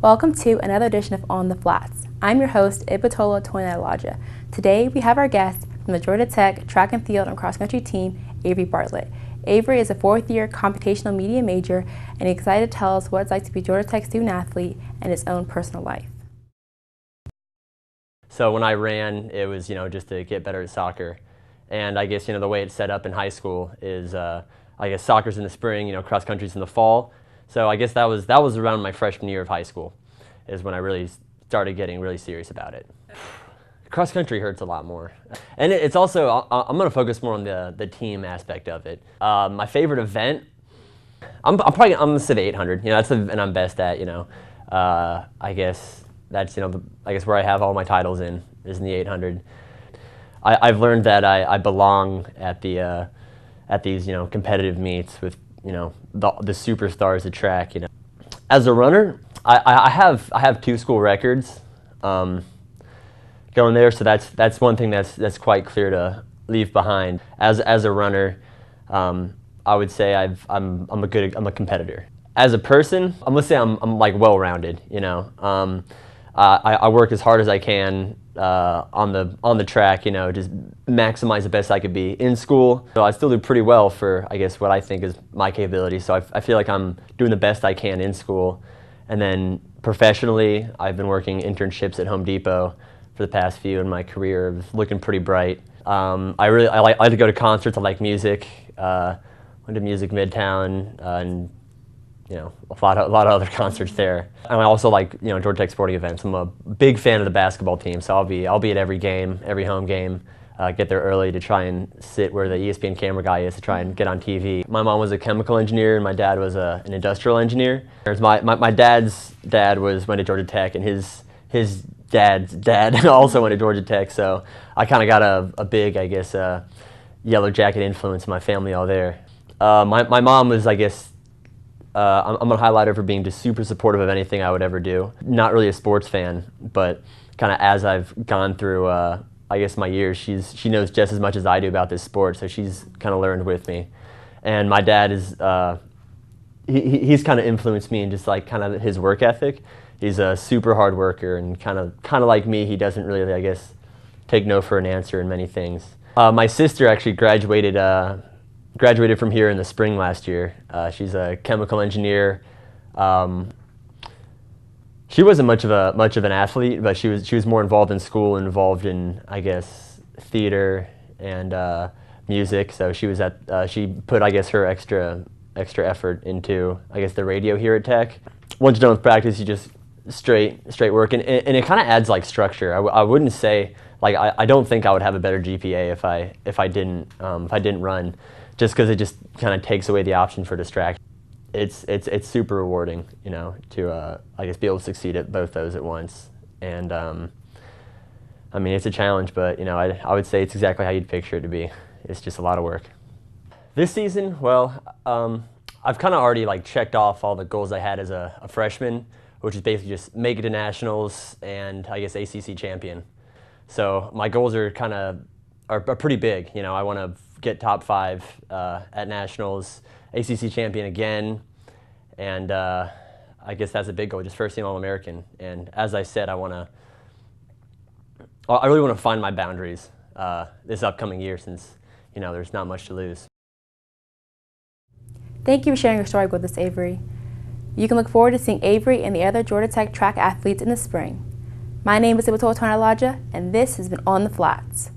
Welcome to another edition of On the Flats. I'm your host, Ibatola Toinalaja. Today we have our guest from the Georgia Tech track and field and cross country team, Avery Bartlett. Avery is a fourth-year computational media major and he's excited to tell us what it's like to be Georgia Tech's student athlete and his own personal life. So when I ran, it was just to get better at soccer, and I guess the way it's set up in high school is I guess soccer's in the spring, cross country's in the fall. So I guess that was around my freshman year of high school is when I really started getting really serious about it. Cross country hurts a lot more, and it's also I'm going to focus more on the team aspect of it. My favorite event, I'm gonna say the 800. That's the event I'm best at. I guess that's I guess where I have all my titles is in the 800. I've learned that I belong at these competitive meets with the superstars of track. As a runner, I have two school records going there, so that's one thing that's quite clear to leave behind. As a runner, I would say I'm a competitor. As a person, I'm gonna say I'm like well-rounded. I work as hard as I can on the track, just maximize the best I could be in school. So I still do pretty well for, I guess, what I think is my capability. So I feel like I'm doing the best I can in school. And then professionally, I've been working internships at Home Depot for the past few in my career, looking pretty bright. I like to go to concerts. I like music. Went to Music Midtown and a lot of other concerts there. And I also like Georgia Tech sporting events. I'm a big fan of the basketball team, so I'll be at every game, every home game. Get there early to try and sit where the ESPN camera guy is to try and get on TV. My mom was a chemical engineer and my dad was an industrial engineer. My dad's dad went to Georgia Tech, and his dad's dad also went to Georgia Tech. So I kind of got a big, I guess, yellow jacket influence in my family all there. My mom was, I guess, I'm going to highlight her for being just super supportive of anything I would ever do. Not really a sports fan, but kind of as I've gone through, I guess, my years, she knows just as much as I do about this sport, so she's kind of learned with me. And my dad is, he's kind of influenced me in just like kind of his work ethic. He's a super hard worker and kind of like me, he doesn't really, I guess, take no for an answer in many things. My sister actually graduated from here in the spring last year. She's a chemical engineer. She wasn't much of an athlete, but she was more involved in school, involved in, I guess, theater and music. So she put, I guess, her extra effort into, I guess, the radio here at Tech. Once you're done with practice, you just straight work, and it kind of adds like structure. I wouldn't say I don't think I would have a better GPA if I didn't run. Just because it just kind of takes away the option for distraction. It's super rewarding, to I guess be able to succeed at both those at once. And I mean, it's a challenge, but I would say it's exactly how you'd picture it to be. It's just a lot of work. This season, well, I've kind of already checked off all the goals I had as a freshman, which is basically just make it to nationals and I guess ACC champion. So my goals are are pretty big. I want to get top 5 at nationals, ACC champion again, and I guess that's a big goal, just first team All-American. And as I said, I really want to find my boundaries this upcoming year, since there's not much to lose. Thank you for sharing your story with us, Avery. You can look forward to seeing Avery and the other Georgia Tech track athletes in the spring. My name is Ibatola Toinalaja, and this has been On the Flats.